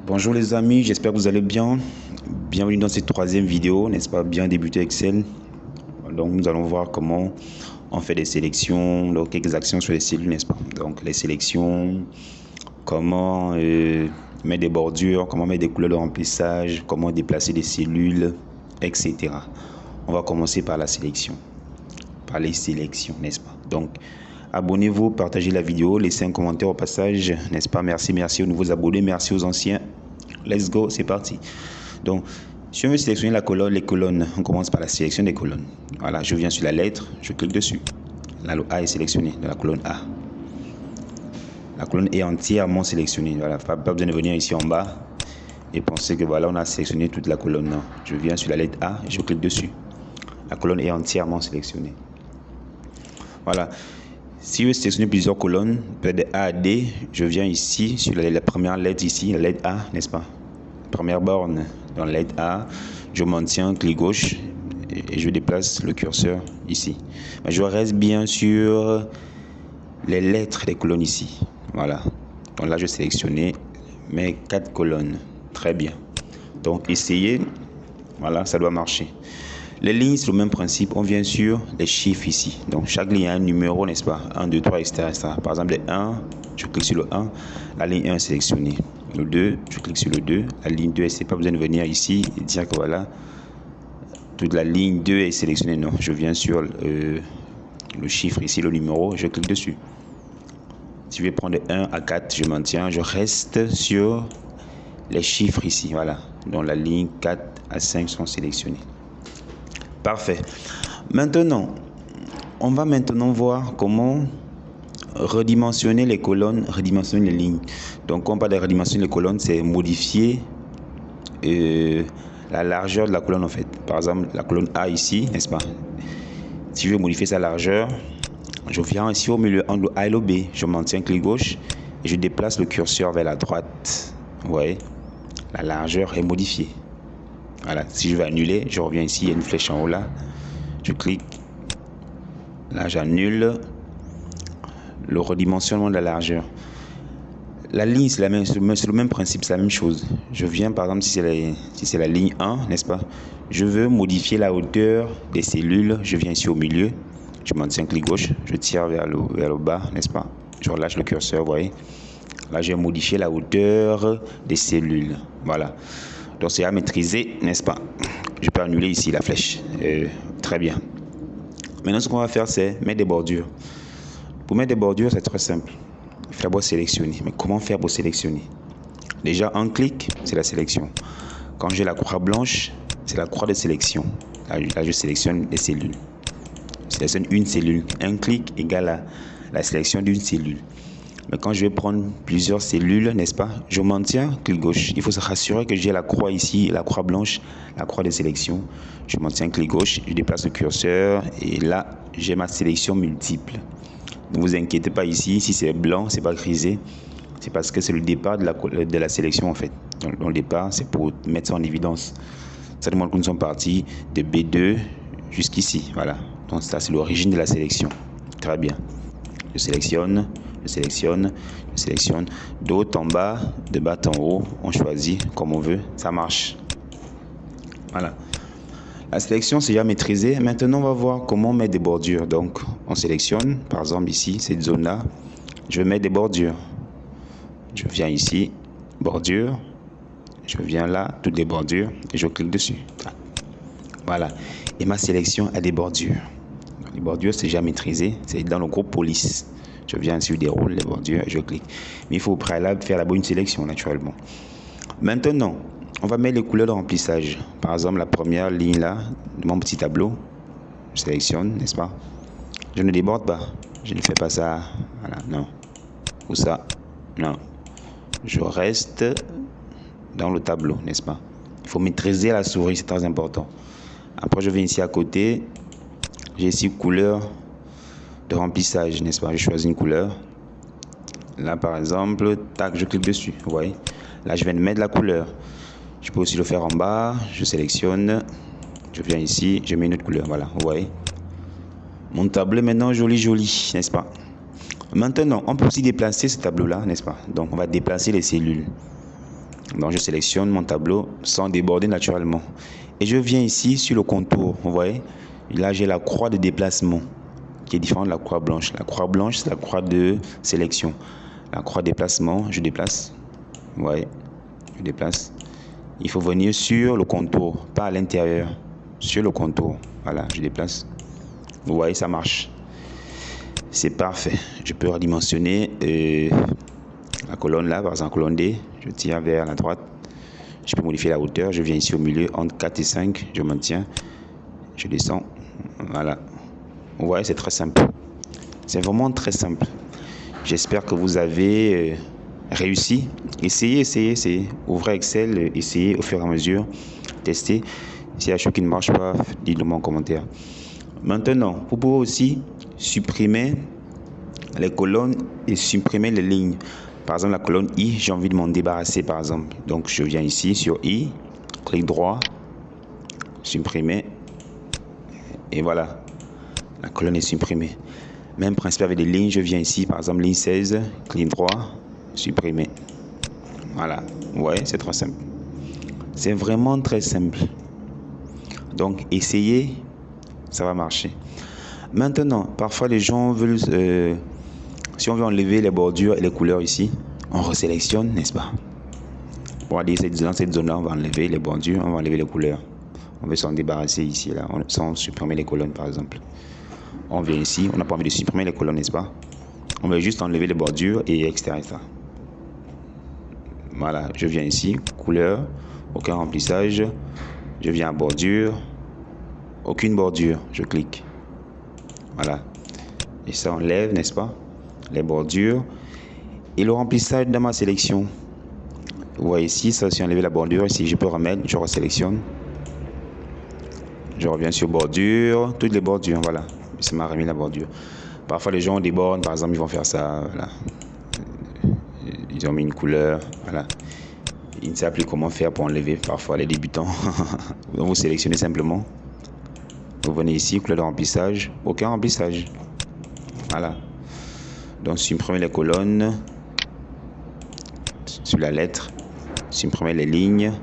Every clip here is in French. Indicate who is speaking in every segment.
Speaker 1: Bonjour les amis, j'espère que vous allez bien. Bienvenue dans cette troisième vidéo, n'est-ce pas, bien débuté Excel. Donc nous allons voir comment on fait des sélections, donc quelques actions sur les cellules, n'est-ce pas. Donc les sélections, comment mettre des bordures, comment mettre des couleurs de remplissage, comment déplacer des cellules, etc. On va commencer par la sélection, par les sélections, n'est-ce pas. Donc abonnez-vous, partagez la vidéo, laissez un commentaire au passage, n'est-ce pas. Merci aux nouveaux abonnés, merci aux anciens. Let's go, c'est parti. Donc, si on veut sélectionner les colonnes, on commence par la sélection des colonnes. Voilà, je viens sur la lettre, je clique dessus. Là, le A est sélectionné de la colonne A. La colonne est entièrement sélectionnée. Voilà, pas besoin de venir ici en bas et penser que voilà, on a sélectionné toute la colonne. Non, je viens sur la lettre A et je clique dessus. La colonne est entièrement sélectionnée. Voilà. Si je veux sélectionner plusieurs colonnes, peut-être de A à D, je viens ici sur la première lettre ici, la lettre A, n'est-ce pas? Première borne dans la lettre A, je maintiens, clic gauche et je déplace le curseur ici. Mais je reste bien sur les lettres des colonnes ici. Voilà. Donc là, je sélectionne mes 4 colonnes. Très bien. Donc essayez. Voilà, ça doit marcher. Les lignes, c'est le même principe. On vient sur les chiffres ici. Donc, chaque ligne a un numéro, n'est-ce pas? 1, 2, 3, etc., etc. Par exemple, le 1, je clique sur le 1. La ligne 1 est sélectionnée. Le 2, je clique sur le 2. La ligne 2, c'est pas besoin de venir ici et dire que voilà, toute la ligne 2 est sélectionnée. Non, je viens sur le chiffre ici, le numéro, je clique dessus. Si je vais prendre de 1 à 4, je maintiens. Je reste sur les chiffres ici. Voilà. Donc, la ligne 4 à 5 sont sélectionnés. Parfait. Maintenant, on va voir comment redimensionner les colonnes, redimensionner les lignes. Donc, quand on parle de redimensionner les colonnes, c'est modifier la largeur de la colonne en fait. Par exemple, la colonne A ici, n'est-ce pas? Si je veux modifier sa largeur, je viens ici au milieu entre le A et le B. Je maintiens clic gauche et je déplace le curseur vers la droite. Vous voyez? La largeur est modifiée. Voilà, si je veux annuler, je reviens ici, il y a une flèche en haut là, je clique, là j'annule le redimensionnement de la largeur. La ligne, c'est le même principe, c'est la même chose. Je viens par exemple, si c'est la ligne 1, n'est-ce pas? Je veux modifier la hauteur des cellules, je viens ici au milieu, je maintiens clic gauche, je tire vers le bas, n'est-ce pas? Je relâche le curseur, vous voyez? Là, je vais modifier la hauteur des cellules, voilà. Donc c'est à maîtriser, n'est-ce pas? Je peux annuler ici la flèche. Très bien. Maintenant, ce qu'on va faire, c'est mettre des bordures. Pour mettre des bordures, c'est très simple. Il faut d'abord sélectionner. Mais comment faire pour sélectionner? Déjà, un clic, c'est la sélection. Quand j'ai la croix blanche, c'est la croix de sélection. Là, je sélectionne les cellules. Je sélectionne une cellule. Un clic égale à la sélection d'une cellule. Mais quand je vais prendre plusieurs cellules, n'est-ce pas, je maintiens, clic gauche. Il faut se rassurer que j'ai la croix ici, la croix blanche, la croix de sélection. Je maintiens, clic gauche, je déplace le curseur et là, j'ai ma sélection multiple. Ne vous inquiétez pas ici, si c'est blanc, c'est pas grisé. C'est parce que c'est le départ de la sélection en fait. Donc, le départ, c'est pour mettre ça en évidence. Ça demande que nous sommes partis de B2 jusqu'ici. Voilà. Donc ça, c'est l'origine de la sélection. Très bien. Je sélectionne. Je sélectionne, de haut en bas, de bas en haut, on choisit comme on veut, ça marche. Voilà. La sélection, c'est déjà maîtrisé. Maintenant, on va voir comment mettre des bordures. Donc, on sélectionne, par exemple ici, cette zone-là, je vais mettre des bordures. Je viens ici, bordure, je viens là, toutes les bordures, et je clique dessus. Voilà. Et ma sélection a des bordures. Les bordures, c'est déjà maîtrisé, c'est dans le groupe police. Je viens sur déroule les bordures et je clique. Mais il faut au préalable faire la bonne sélection naturellement. Maintenant, on va mettre les couleurs de remplissage. Par exemple, la première ligne là, de mon petit tableau, je sélectionne, n'est-ce pas? Je ne déborde pas. Je ne fais pas ça. Voilà, non. Ou ça, non. Je reste dans le tableau, n'est-ce pas? Il faut maîtriser la souris, c'est très important. Après, je viens ici à côté. J'ai ici couleur de remplissage, n'est-ce pas? Je choisis une couleur. Là, par exemple, tac, je clique dessus. Vous voyez? Là, je viens de mettre la couleur. Je peux aussi le faire en bas. Je sélectionne. Je viens ici. Je mets une autre couleur. Voilà, vous voyez? Mon tableau est maintenant joli, n'est-ce pas? Maintenant, on peut aussi déplacer ce tableau-là, n'est-ce pas? Donc, on va déplacer les cellules. Donc je sélectionne mon tableau sans déborder naturellement. Et je viens ici sur le contour. Vous voyez, là j'ai la croix de déplacement qui est différente de la croix blanche. La croix blanche, c'est la croix de sélection. La croix de déplacement, je déplace. Vous voyez, je déplace. Il faut venir sur le contour, pas à l'intérieur. Sur le contour. Voilà, je déplace. Vous voyez, ça marche. C'est parfait. Je peux redimensionner la colonne là, par exemple, colonne D. Je tire vers la droite. Je peux modifier la hauteur. Je viens ici au milieu, entre 4 et 5. Je maintiens. Je descends. Voilà. Vous voyez, c'est très simple. C'est vraiment très simple. J'espère que vous avez réussi. Essayez. Ouvrez Excel, essayez au fur et à mesure. Testez. S'il y a des choses qui ne marchent pas, dites-le moi en commentaire. Maintenant, vous pouvez aussi supprimer les colonnes et supprimer les lignes. Par exemple, la colonne I, j'ai envie de m'en débarrasser par exemple. Donc, je viens ici sur I, clic droit, supprimer. Et voilà, la colonne est supprimée. Même principe avec des lignes, je viens ici, par exemple, ligne 16, clic droit, supprimer. Voilà, vous voyez, c'est très simple. C'est vraiment très simple. Donc, essayez, ça va marcher. Maintenant, parfois les gens veulent, si on veut enlever les bordures et les couleurs ici, on resélectionne, n'est-ce pas? Bon, dans cette zone-là, on va enlever les bordures, on va enlever les couleurs. On veut s'en débarrasser ici, là, sans supprimer les colonnes, par exemple. On vient ici, on n'a pas envie de supprimer les colonnes, n'est-ce pas? On veut juste enlever les bordures et etc. Voilà, je viens ici, couleur, aucun remplissage. Je viens à bordure, aucune bordure, je clique. Voilà. Et ça enlève, n'est-ce pas? Les bordures. Et le remplissage dans ma sélection. Vous voyez ici, ça, si enlever la bordure, ici je peux remettre, je resélectionne. Je reviens sur bordure, toutes les bordures, voilà. Ça m'a remis la bordure. Parfois les gens débordent, par exemple, ils vont faire ça, voilà. Ils ont mis une couleur, voilà. Ils ne savent plus comment faire pour enlever, parfois les débutants. Donc vous sélectionnez simplement. Vous venez ici, couleur de remplissage, aucun remplissage. Voilà. Donc supprimez les colonnes sur la lettre, supprimez les lignes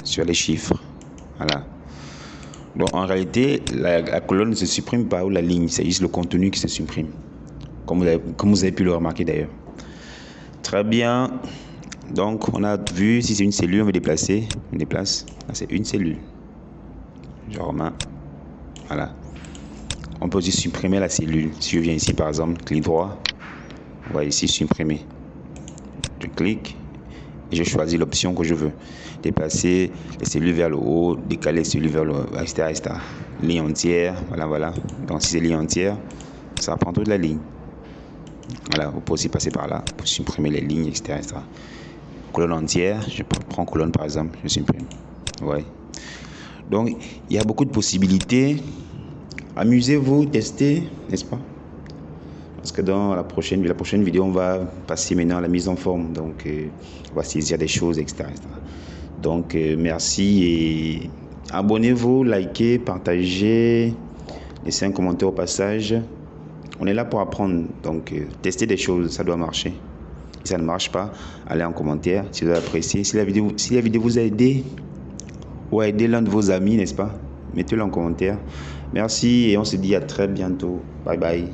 Speaker 1: sur les chiffres. Voilà. Donc en réalité, la colonne ne se supprime pas ou la ligne, c'est juste le contenu qui se supprime. Comme vous avez pu le remarquer d'ailleurs. Très bien. Donc on a vu, si c'est une cellule, on veut déplacer. On déplace. Là, c'est une cellule. Je remets. Voilà. On peut aussi supprimer la cellule. Si je viens ici par exemple, clic droit. On va ici supprimer. Je clique et je choisis l'option que je veux. Déplacer les cellules vers le haut, décaler les cellules vers le haut, etc. Ligne entière, voilà. Donc si c'est ligne entière, ça prend toute la ligne. Voilà, vous pouvez aussi passer par là pour supprimer les lignes, etc. Colonne entière, je prends colonne par exemple, je supprime. Ouais. Donc il y a beaucoup de possibilités. Amusez-vous, testez, n'est-ce pas? Parce que dans la prochaine vidéo, on va passer maintenant à la mise en forme. Donc, on va saisir des choses, etc. Donc, merci et abonnez-vous, likez, partagez, laissez un commentaire au passage. On est là pour apprendre. Donc, tester des choses, ça doit marcher. Si ça ne marche pas, allez en commentaire si vous avez apprécié. Si la vidéo vous a aidé ou a aidé l'un de vos amis, n'est-ce pas? Mettez-le en commentaire. Merci et on se dit à très bientôt. Bye bye.